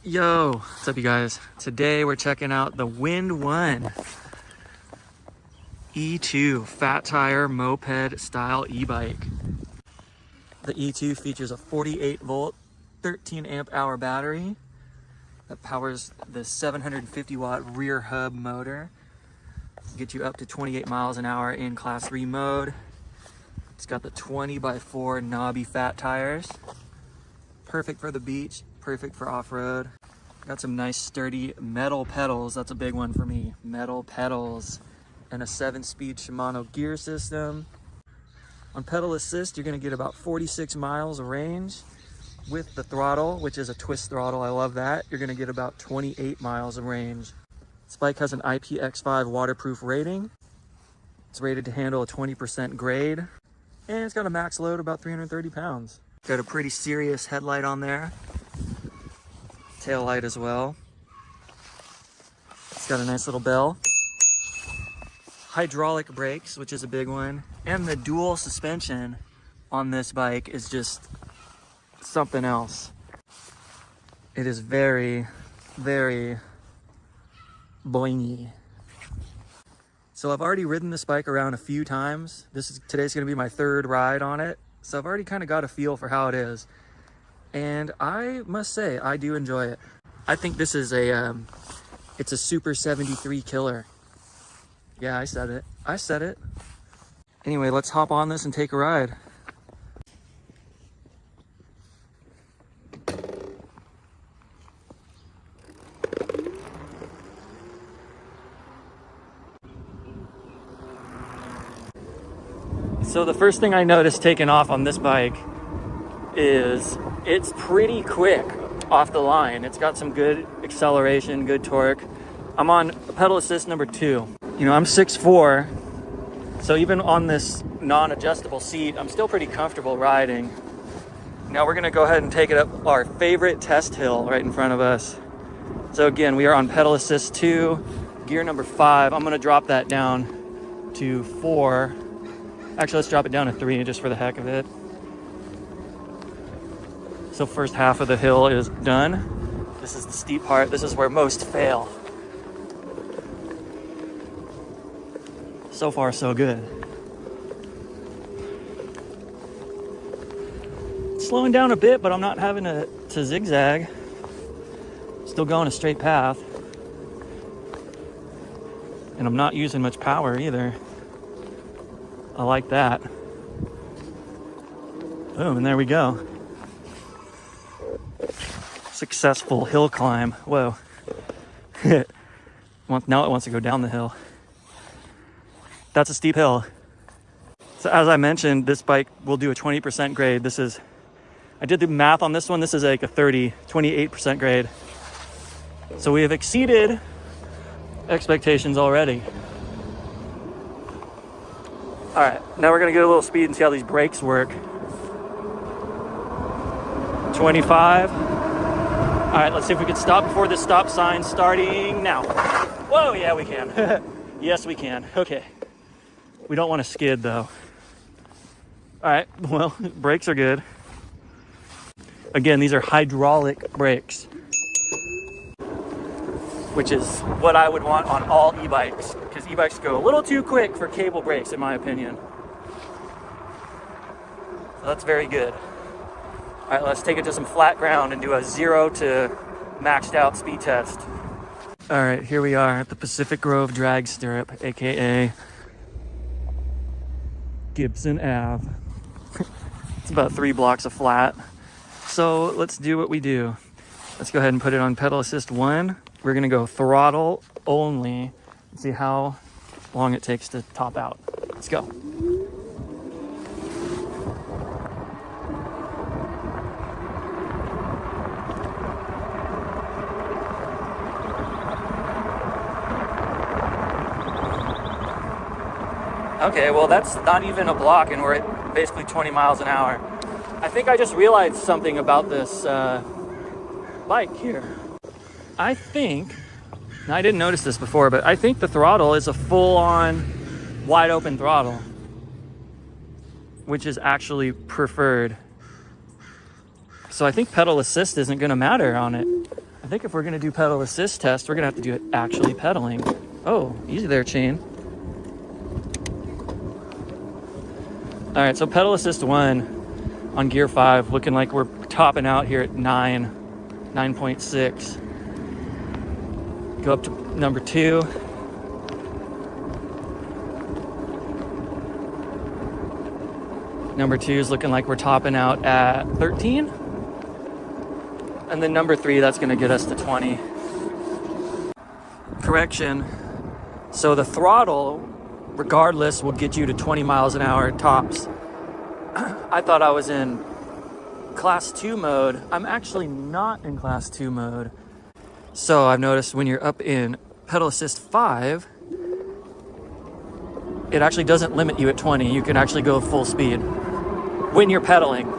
Yo, what's up you guys? Today we're checking out the Windone E2 fat tire moped style e-bike. The E2 features a 48 volt, 13 amp hour battery that powers the 750 watt rear hub motor. Get you up to 28 miles an hour in class 3 mode. It's got the 20x4 knobby fat tires. Perfect for the beach, perfect for off-road. Got some nice sturdy metal pedals. That's a big one for me. Metal pedals and a 7-speed Shimano gear system. On pedal assist, you're gonna get about 46 miles of range. With the throttle, which is a twist throttle, I love that, you're gonna get about 28 miles of range. This bike has an IPX5 waterproof rating. It's rated to handle a 20% grade. And it's got a max load about 330 pounds. Got a pretty serious headlight on there. Tail light as well. It's got a nice little bell. Hydraulic brakes, which is a big one. And the dual suspension on this bike is just something else. It is very, very boingy. So I've already ridden this bike around a few times. Today's gonna be my third ride on it. So I've already kind of got a feel for how it is. And I must say, I do enjoy it. I think this is it's a Super 73 killer. Yeah, I said it. I said it. Anyway, let's hop on this and take a ride. So the first thing I noticed taking off on this bike is it's pretty quick off the line. It's got some good acceleration, good torque. I'm on pedal assist number 2. You know, I'm 6'4", so even on this non-adjustable seat, I'm still pretty comfortable riding. Now we're gonna go ahead and take it up our favorite test hill right in front of us. So again, we are on pedal assist 2, gear number 5. I'm gonna drop that down to 4. Actually, let's drop it down to 3 just for the heck of it. So first half of the hill is done. This is the steep part. This is where most fail. So far, so good. Slowing down a bit, but I'm not having to zigzag. Still going a straight path. And I'm not using much power either. I like that. Boom, and there we go. Successful hill climb. Whoa. Now it wants to go down the hill. That's a steep hill. So as I mentioned, this bike will do a 20% grade. I did the math on this one. This is like a 28% grade. So we have exceeded expectations already. All right, now we're gonna get a little speed and see how these brakes work. 25. All right, let's see if we can stop before this stop sign starting now. Whoa, yeah, we can. Yes, we can. Okay. We don't want to skid though. All right, well, brakes are good. Again, these are hydraulic brakes, which is what I would want on all e-bikes, because e-bikes go a little too quick for cable brakes, in my opinion. So that's very good. All right, let's take it to some flat ground and do a 0 to maxed out speed test. All right, here we are at the Pacific Grove Drag Stirrup, AKA Gibson Ave. It's about 3 blocks of flat. So let's do what we do. Let's go ahead and put it on pedal assist 1. We're gonna go throttle only and see how long it takes to top out. Let's go. Okay, well that's not even a block and we're at basically 20 miles an hour. I think I just realized something about this bike here. I think, now I didn't notice this before, but I think the throttle is a full-on wide open throttle, which is actually preferred. So I think pedal assist isn't gonna matter on it. I think if we're gonna do pedal assist test, we're gonna have to do it actually pedaling. Oh, easy there, chain. All right, so pedal assist 1 on gear 5, looking like we're topping out here at 9.6. Go up to number 2. Number 2 is looking like we're topping out at 13. And then number 3, that's gonna get us to 20. Correction. So the throttle, regardless, will get you to 20 miles an hour tops. I thought I was in class 2 mode. I'm actually not in class 2 mode. So I've noticed when you're up in pedal assist 5, it actually doesn't limit you at 20. You can actually go full speed when you're pedaling.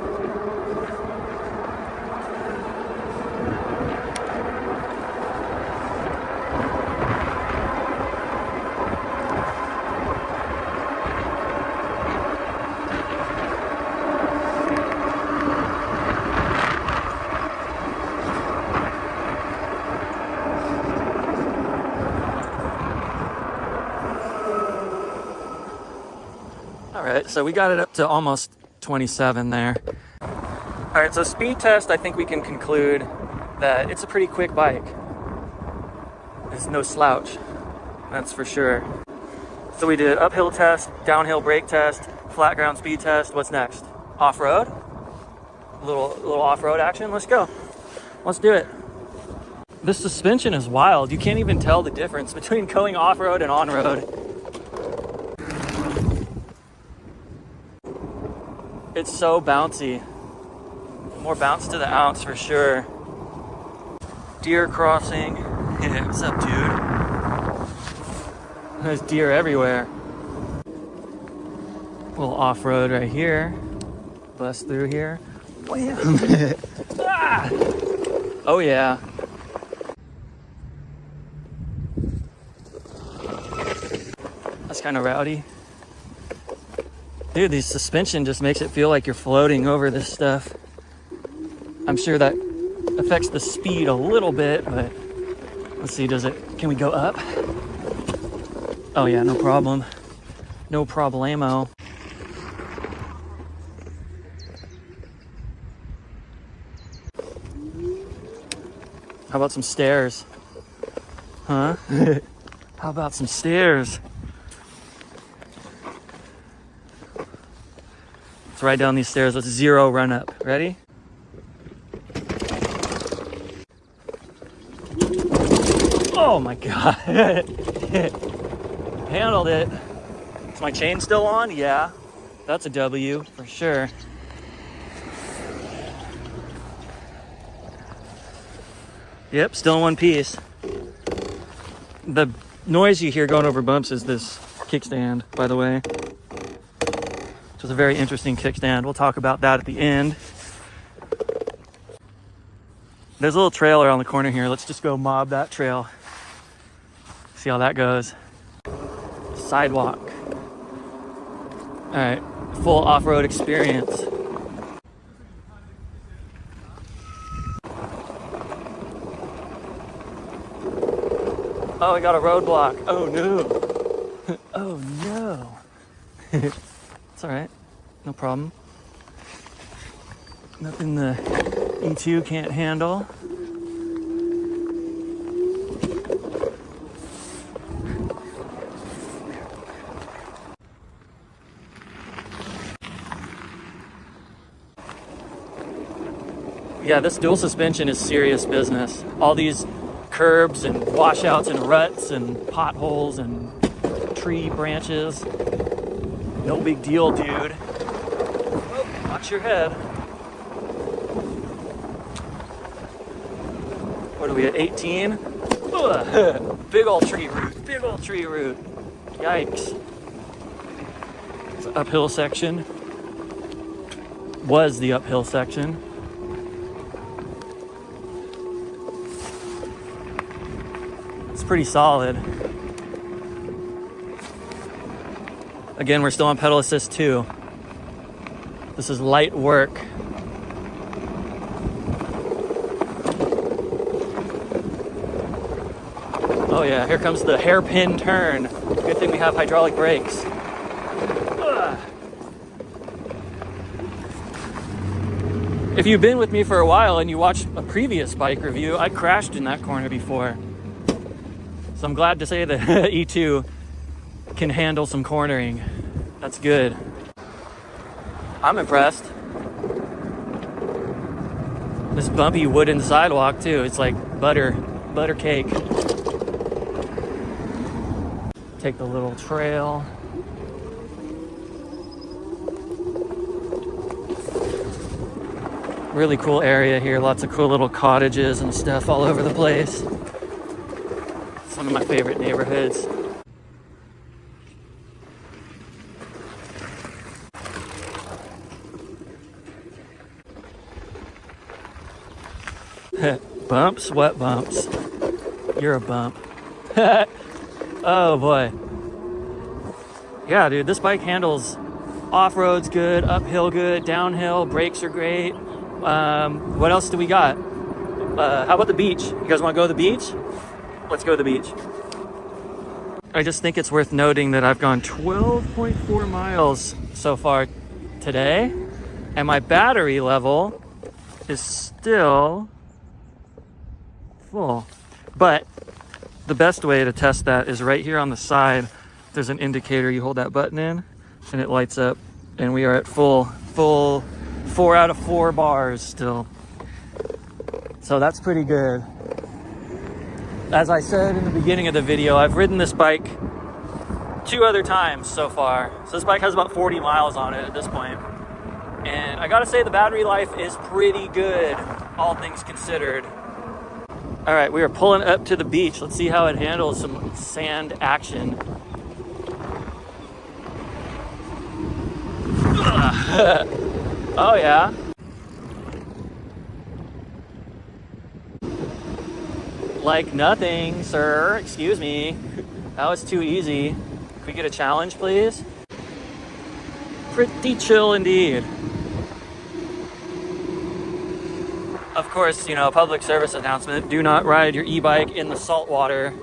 All right, so we got it up to almost 27 there. All right, so speed test, I think we can conclude that it's a pretty quick bike. There's no slouch, that's for sure. So we did uphill test, downhill brake test, flat ground speed test. What's next? Off-road? A little off-road action, let's go. Let's do it. This suspension is wild. You can't even tell the difference between going off-road and on-road. It's so bouncy. More bounce to the ounce for sure. Deer crossing. Hey, what's up, dude? There's deer everywhere. A little off-road right here. Bust through here. Wham! Ah! Oh yeah. That's kind of rowdy. Dude, the suspension just makes it feel like you're floating over this stuff. I'm sure that affects the speed a little bit, but let's see, can we go up? Oh yeah, no problem. No problemo. How about some stairs? Huh? How about some stairs? Let's ride down these stairs. Let's 0 run up. Ready? Oh my God. Handled it. Is my chain still on? Yeah. That's a W for sure. Yep, still in one piece. The noise you hear going over bumps is this kickstand, by the way. Which is a very interesting kickstand. We'll talk about that at the end. There's a little trail around the corner here. Let's just go mob that trail. See how that goes. Sidewalk. All right, full off-road experience. Oh, we got a roadblock. Oh no. Oh no. It's all right, no problem. Nothing the E2 can't handle. Yeah, this dual suspension is serious business. All these curbs and washouts and ruts and potholes and tree branches. No big deal, dude. Oh, watch your head. What are we at, 18? Ugh. Big old tree root, big old tree root. Yikes. It's an uphill section. Was the uphill section. It's pretty solid. Again, we're still on pedal assist 2. This is light work. Oh yeah, here comes the hairpin turn. Good thing we have hydraulic brakes. Ugh. If you've been with me for a while and you watched a previous bike review, I crashed in that corner before. So I'm glad to say the E2 can handle some cornering. That's good. I'm impressed. This bumpy wooden sidewalk too, it's like butter cake. Take the little trail. Really cool area here, lots of cool little cottages and stuff all over the place. It's one of my favorite neighborhoods. Bumps? What bumps? You're a bump. Oh boy. Yeah, dude, this bike handles off-road's good, uphill good, downhill, brakes are great. What else do we got? How about the beach? You guys want to go to the beach? Let's go to the beach. I just think it's worth noting that I've gone 12.4 miles so far today, and my battery level is still full. But the best way to test that is right here on the side. There's an indicator. You hold that button in and it lights up, and we are at full 4 out of 4 bars still. So that's pretty good. As I said in the beginning of the video, I've ridden this bike 2 other times so far. So this bike has about 40 miles on it at this point. And I gotta say the battery life is pretty good, all things considered. All right, we are pulling up to the beach. Let's see how it handles some sand action. Oh yeah. Like nothing, sir. Excuse me. That was too easy. Can we get a challenge, please? Pretty chill indeed. Of course, you know, public service announcement. Do not ride your e-bike in the salt water.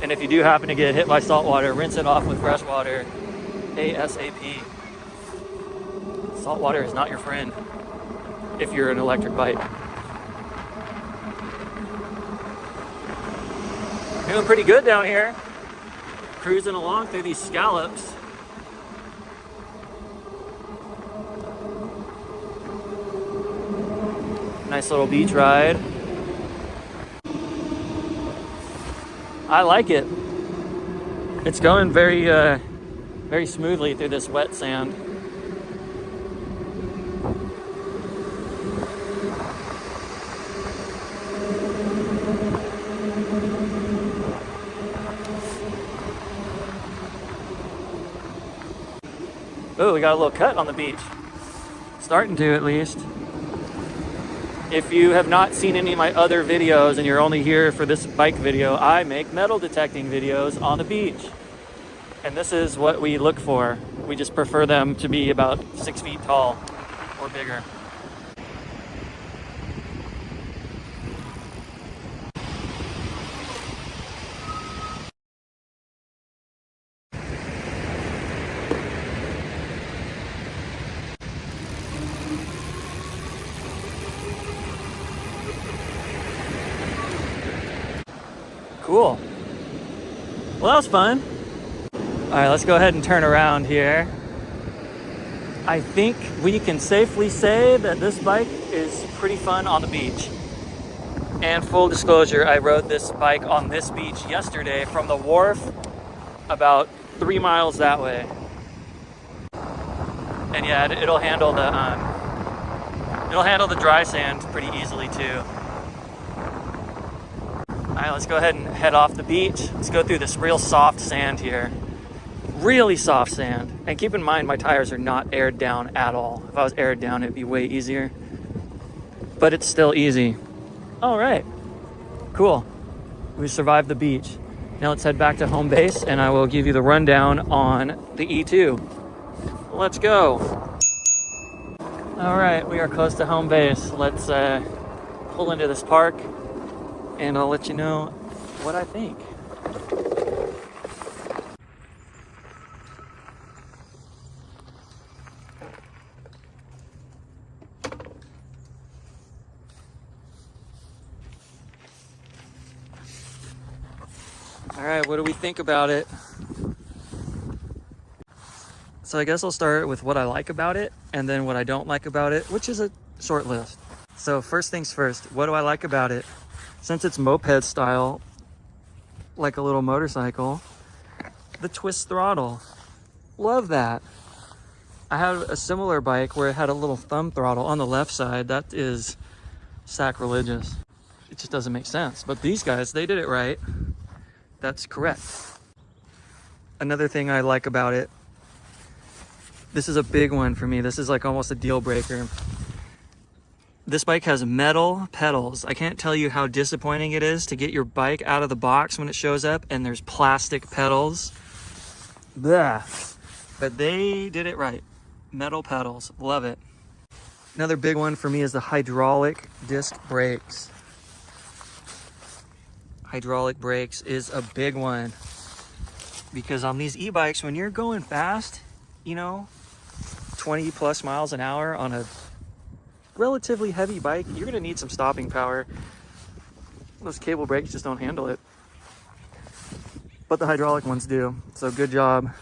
And if you do happen to get hit by salt water, rinse it off with fresh water ASAP. Salt water is not your friend if you're an electric bike. Doing pretty good down here. Cruising along through these scallops. Nice little beach ride. I like it. It's going very smoothly through this wet sand. Oh, we got a little cut on the beach. Starting to, at least. If you have not seen any of my other videos and you're only here for this bike video, I make metal detecting videos on the beach. And this is what we look for. We just prefer them to be about 6 feet tall or bigger. Cool. Well, that was fun. All right, let's go ahead and turn around here. I think we can safely say that this bike is pretty fun on the beach. And full disclosure, I rode this bike on this beach yesterday from the wharf about 3 miles that way. And yeah, it'll handle the dry sand pretty easily too. All right, let's go ahead and head off the beach. Let's go through this real soft sand here. Really soft sand. And keep in mind, my tires are not aired down at all. If I was aired down, it'd be way easier. But it's still easy. All right, cool. We survived the beach. Now let's head back to home base and I will give you the rundown on the E2. Let's go. All right, we are close to home base. Let's pull into this park and I'll let you know what I think. All right, what do we think about it? So I guess I'll start with what I like about it and then what I don't like about it, which is a short list. So first things first, what do I like about it? Since it's moped style, like a little motorcycle, the twist throttle. Love that. I had a similar bike where it had a little thumb throttle on the left side. That is sacrilegious. It just doesn't make sense. But these guys, they did it right. That's correct. Another thing I like about it, this is a big one for me. This is like almost a deal breaker. This bike has metal pedals. I can't tell you how disappointing it is to get your bike out of the box when it shows up and there's plastic pedals. Blah. But they did it right. Metal pedals, love it. Another big one for me is the hydraulic disc brakes. Hydraulic brakes is a big one because on these e-bikes, when you're going fast, you know, 20 plus miles an hour on a relatively heavy bike, you're gonna need some stopping power. Those cable brakes just don't handle it, but the hydraulic ones do, so good job.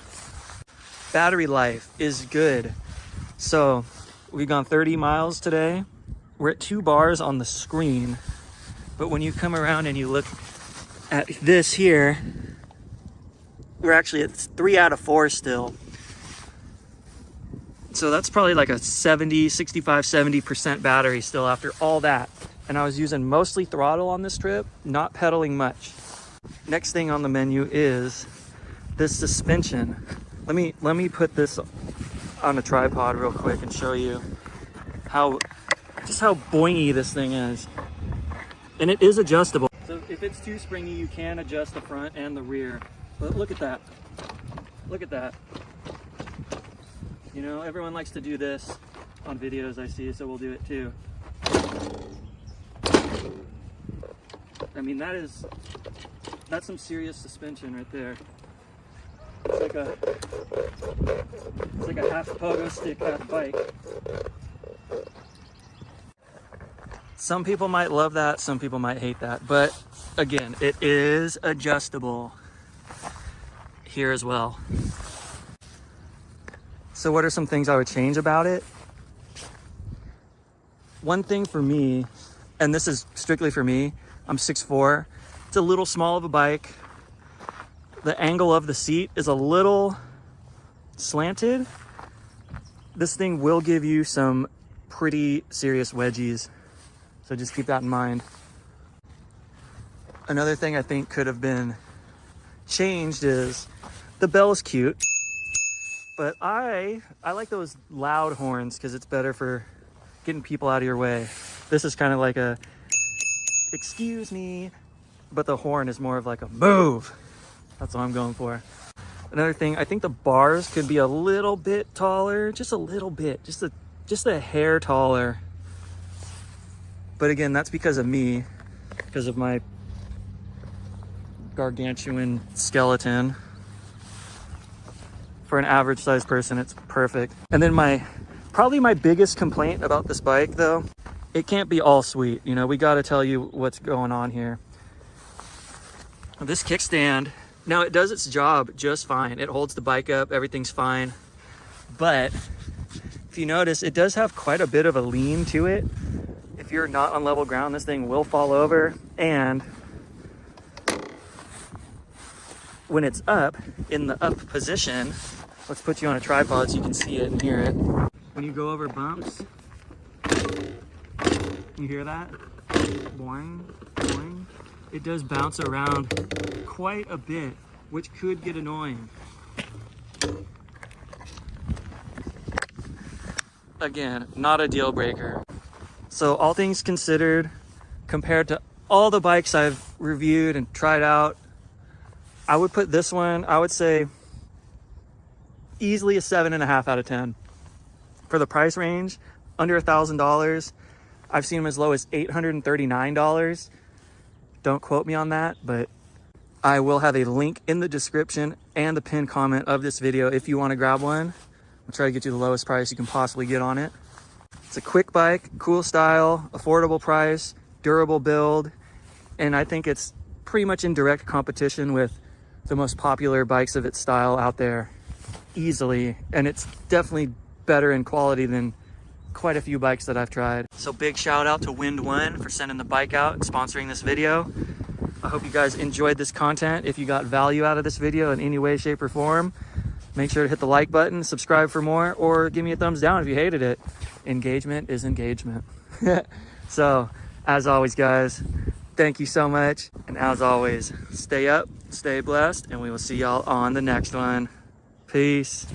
Battery life is good. So we've gone 30 miles today. We're at 2 bars on the screen, but when you come around and you look at this here, we're actually at 3 out of 4 still. So that's probably like a 70% battery still after all that. And I was using mostly throttle on this trip, not pedaling much. Next thing on the menu is this suspension. Let me put this on a tripod real quick and show you just how boingy this thing is. And it is adjustable. So if it's too springy, you can adjust the front and the rear. But look at that. Look at that. You know, everyone likes to do this on videos I see, so we'll do it too. I mean, that's some serious suspension right there. It's like a half pogo stick, half bike. Some people might love that, some people might hate that, but again, it is adjustable here as well. So what are some things I would change about it? One thing for me, and this is strictly for me, I'm 6'4". It's a little small of a bike. The angle of the seat is a little slanted. This thing will give you some pretty serious wedgies, so just keep that in mind. Another thing I think could have been changed is the bell is cute, but I like those loud horns because it's better for getting people out of your way. This is kind of like a excuse me, but the horn is more of like a move. That's what I'm going for. Another thing, I think the bars could be a little bit taller, just a little bit, just a hair taller. But again, that's because of me, because of my gargantuan skeleton. For an average sized person, it's perfect. And then probably my biggest complaint about this bike though, it can't be all sweet. You know, we got to tell you what's going on here. This kickstand, now it does its job just fine. It holds the bike up, everything's fine. But if you notice, it does have quite a bit of a lean to it. If you're not on level ground, this thing will fall over. And when it's up, in the up position, let's put you on a tripod so you can see it and hear it. When you go over bumps, you hear that? Boing, boing. It does bounce around quite a bit, which could get annoying. Again, not a deal breaker. So all things considered, compared to all the bikes I've reviewed and tried out, I would put this one, I would say easily a 7.5 out of 10. For the price range, under $1,000. I've seen them as low as $839. Don't quote me on that, but I will have a link in the description and the pinned comment of this video if you want to grab one. I'll try to get you the lowest price you can possibly get on it. It's a quick bike, cool style, affordable price, durable build, and I think it's pretty much in direct competition with the most popular bikes of its style out there easily, and it's definitely better in quality than quite a few bikes that I've tried. So big shout out to Windone for sending the bike out and sponsoring this video. I hope you guys enjoyed this content. If you got value out of this video in any way, shape, or form, make sure to hit the like button, subscribe for more, or give me a thumbs down if you hated it. Engagement is engagement. So, as always, guys, thank you so much. And as always, stay up, stay blessed, and we will see y'all on the next one. Peace.